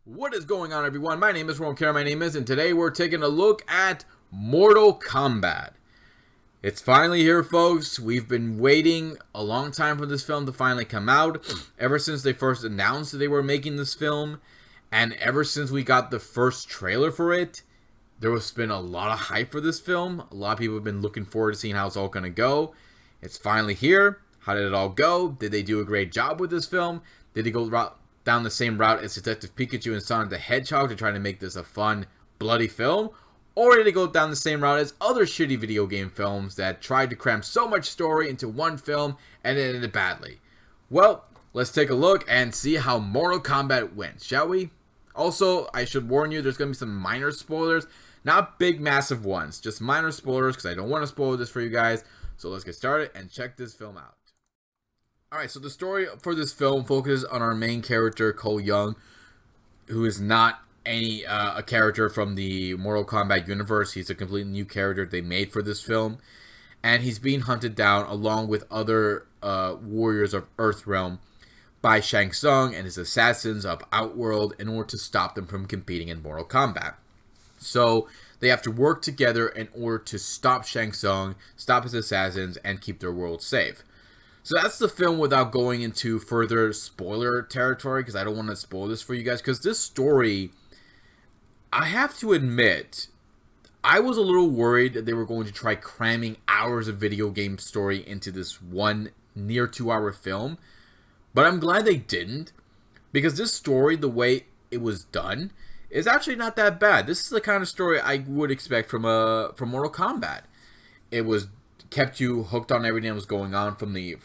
What is going on, everyone? My name is and today we're taking a look at Mortal Kombat. It's finally here, folks. We've been waiting a long time for this film to finally come out, ever since they first announced that they were making this film, and ever since we got the first trailer for it. There has been a lot of hype for this film. A lot of people have been looking forward to seeing how it's all going to go. It's finally here. How did it all go? Did they do a great job with this film? Did they go down the same route as Detective Pikachu and Sonic the Hedgehog to try to make this a fun, bloody film? Or did they go down the same route as other shitty video game films that tried to cram so much story into one film and it ended badly? Well, let's take a look and see how Mortal Kombat went, shall we? Also, I should warn you, there's going to be some minor spoilers. Not big, massive ones. Just minor spoilers because I don't want to spoil this for you guys. So let's get started and check this film out. Alright, so the story for this film focuses on our main character, Cole Young, who is not a character from the Mortal Kombat universe. He's a completely new character they made for this film. And he's being hunted down along with other warriors of Earthrealm by Shang Tsung and his assassins of Outworld in order to stop them from competing in Mortal Kombat. So they have to work together in order to stop Shang Tsung, stop his assassins, and keep their world safe. So that's the film without going into further spoiler territory, because I don't want to spoil this for you guys. Because this story, I have to admit, I was a little worried that they were going to try cramming hours of video game story into this one near 2-hour film. But I'm glad they didn't, because this story, the way it was done, is actually not that bad. This is the kind of story I would expect from Mortal Kombat. It was kept you hooked on everything that was going on from the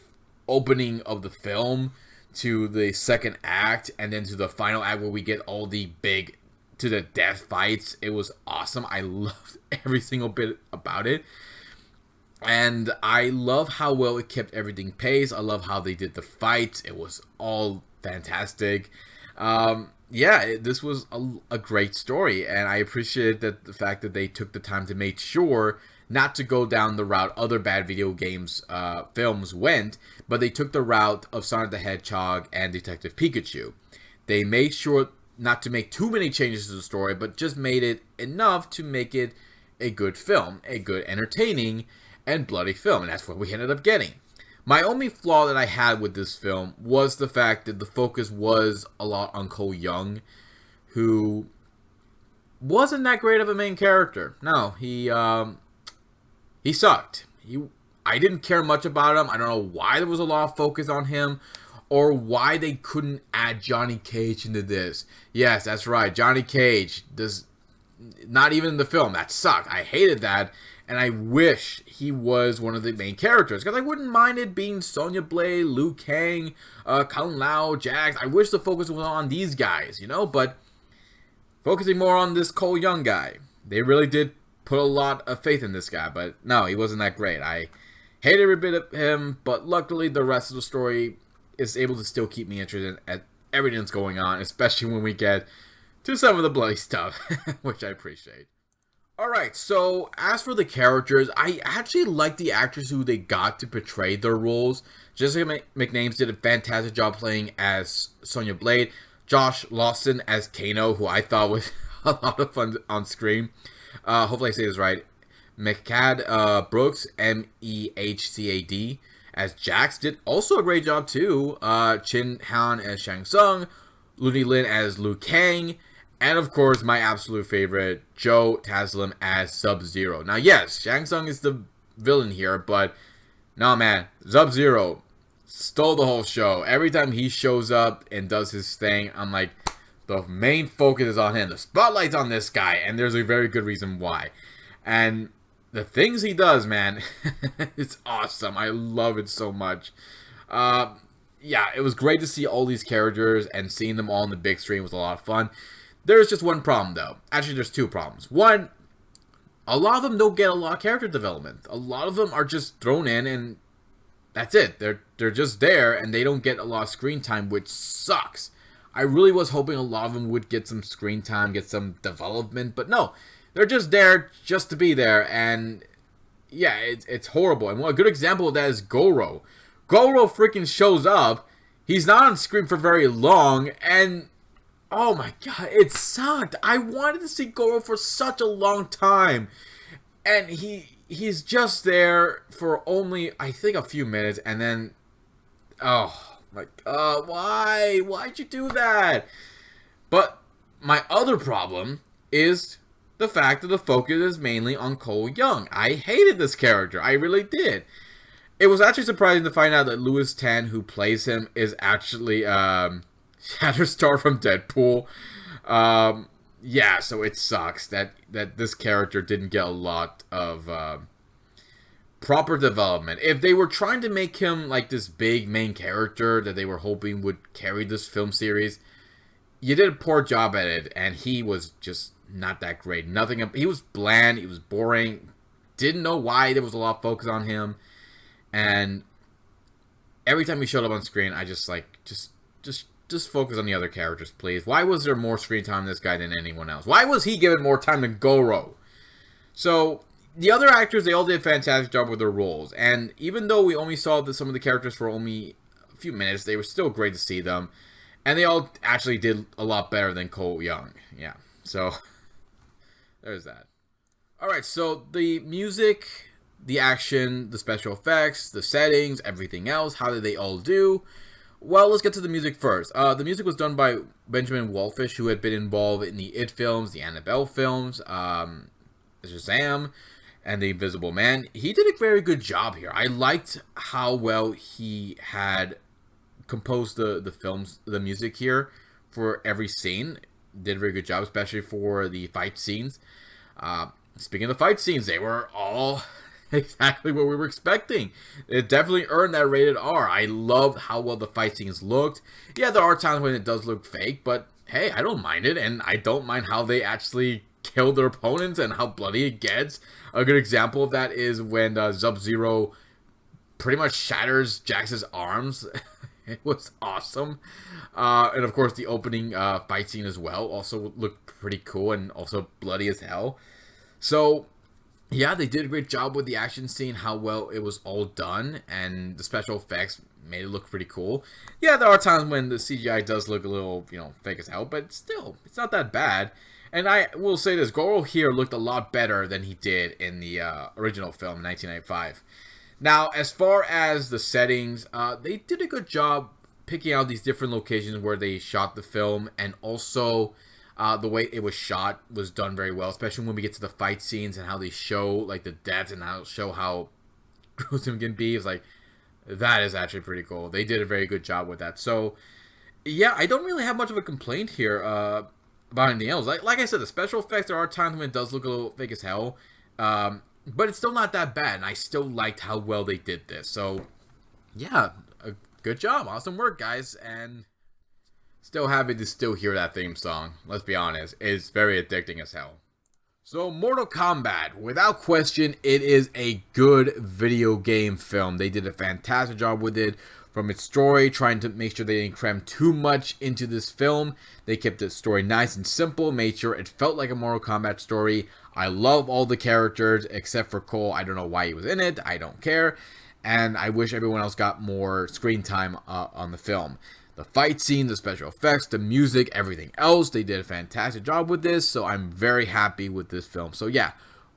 opening of the film to the second act and then to the final act where we get all the big to the death fights. It was awesome. I loved every single bit about it. And I love how well it kept everything paced. I love how they did the fights. It was all fantastic. This was a great story, and I appreciate that the fact that they took the time to make sure not to go down the route other bad video games films went, but they took the route of Sonic the Hedgehog and Detective Pikachu. They made sure not to make too many changes to the story, but just made it enough to make it a good film, a good, entertaining, and bloody film, and that's what we ended up getting. My only flaw that I had with this film was the fact that the focus was a lot on Cole Young, who wasn't that great of a main character. No, he sucked. I didn't care much about him. I don't know why there was a lot of focus on him, or why they couldn't add Johnny Cage into this. Yes, that's right, Johnny Cage does not even in the film. That sucked. I hated that. And I wish he was one of the main characters. Because I wouldn't mind it being Sonya Blade, Liu Kang, Kung Lao, Jax. I wish the focus was on these guys, you know? But focusing more on this Cole Young guy. They really did put a lot of faith in this guy. But no, he wasn't that great. I hated every bit of him. But luckily, the rest of the story is able to still keep me interested at everything that's going on. Especially when we get to some of the bloody stuff. Which I appreciate. Alright, so as for the characters, I actually like the actors who they got to portray their roles. Jessica McNames did a fantastic job playing as Sonya Blade. Josh Lawson as Kano, who I thought was a lot of fun on screen. Hopefully I say this right. Mehcad Brooks, M-E-H-C-A-D, as Jax did also a great job too. Chin Han as Shang Tsung. Looney Lin as Liu Kang. And of course, my absolute favorite, Joe Taslim as Sub-Zero. Now, yes, Shang Tsung is the villain here, but no, man, Sub-Zero stole the whole show. Every time he shows up and does his thing, I'm like, the main focus is on him. The spotlight's on this guy, and there's a very good reason why. And the things he does, man, it's awesome. I love it so much. It was great to see all these characters, and seeing them all on the big screen was a lot of fun. There's just one problem, though. Actually, there's two problems. One, a lot of them don't get a lot of character development. A lot of them are just thrown in, and that's it. They're just there, and they don't get a lot of screen time, which sucks. I really was hoping a lot of them would get some screen time, get some development, but no. They're just there just to be there, and yeah, it's horrible. And one good example of that is Goro. Goro freaking shows up. He's not on screen for very long, and Oh my god, it sucked. I wanted to see Goro for such a long time. And he's just there for only, I think, a few minutes, and then, oh my god, why? Why'd you do that? But my other problem is the fact that the focus is mainly on Cole Young. I hated this character. I really did. It was actually surprising to find out that Louis Tan, who plays him, is actually Shatterstar from Deadpool. Yeah, so it sucks that this character didn't get a lot of proper development. If they were trying to make him like this big main character that they were hoping would carry this film series, you did a poor job at it, and he was just not that great. Nothing. He was bland. He was boring. Didn't know why there was a lot of focus on him, and every time he showed up on screen, I just like just focus on the other characters, please. Why was there more screen time on this guy than anyone else? Why was he given more time than Goro? So the other actors, they all did a fantastic job with their roles, and even though we only saw some of the characters for only a few minutes, they were still great to see them. And they all actually did a lot better than Cole Young. Yeah, so there's that. Alright, so the music, the action, the special effects, the settings, everything else, how did they all do? Well, let's get to the music first. The music was done by Benjamin Wallfish, who had been involved in the It films, the Annabelle films, Shazam, and The Invisible Man. He did a very good job here. I liked how well he had composed the music here for every scene. Did a very good job, especially for the fight scenes. Speaking of the fight scenes, they were all exactly what we were expecting. It definitely earned that rated R. I loved how well the fight scenes looked. Yeah, there are times when it does look fake, but hey, I don't mind it, and I don't mind how they actually kill their opponents and how bloody it gets. A good example of that is when Sub-Zero pretty much shatters Jax's arms. It was awesome. And of course, the opening fight scene as well also looked pretty cool and also bloody as hell. So, yeah, they did a great job with the action scene, how well it was all done, and the special effects made it look pretty cool. Yeah, there are times when the CGI does look a little, fake as hell, but still, it's not that bad. And I will say this, Goro here looked a lot better than he did in the original film in 1995. Now, as far as the settings, they did a good job picking out these different locations where they shot the film, and also the way it was shot was done very well, especially when we get to the fight scenes and how they show like the deaths and how gruesome it can be. It's like, that is actually pretty cool. They did a very good job with that. So, yeah, I don't really have much of a complaint here about anything else. Like I said, the special effects, there are times when it does look a little fake as hell. But it's still not that bad, and I still liked how well they did this. So, yeah, good job. Awesome work, guys. And still happy to still hear that theme song. Let's be honest. It's very addicting as hell. So, Mortal Kombat, without question, it is a good video game film. They did a fantastic job with it. From its story, trying to make sure they didn't cram too much into this film. They kept the story nice and simple, made sure it felt like a Mortal Kombat story. I love all the characters except for Cole. I don't know why he was in it. I don't care. And I wish everyone else got more screen time on the film. The fight scene, the special effects, the music, everything else. They did a fantastic job with this. So I'm very happy with this film. So yeah.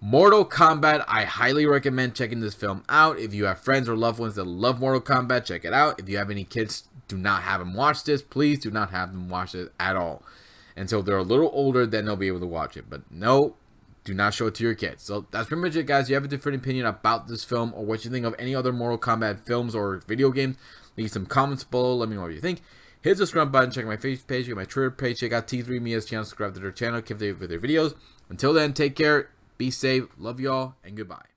Mortal Kombat, I highly recommend checking this film out. If you have friends or loved ones that love Mortal Kombat, check it out. If you have any kids, do not have them watch this. Please do not have them watch it at all. Until they're a little older, then they'll be able to watch it. But no, do not show it to your kids. So that's pretty much it, guys. If you have a different opinion about this film or what you think of any other Mortal Kombat films or video games, leave some comments below. Let me know what you think. Hit the subscribe button, check my Facebook page, check my Twitter page, check out T3 Mia's channel, subscribe to their channel, keep up with their videos. Until then, take care. Be safe, love y'all, and goodbye.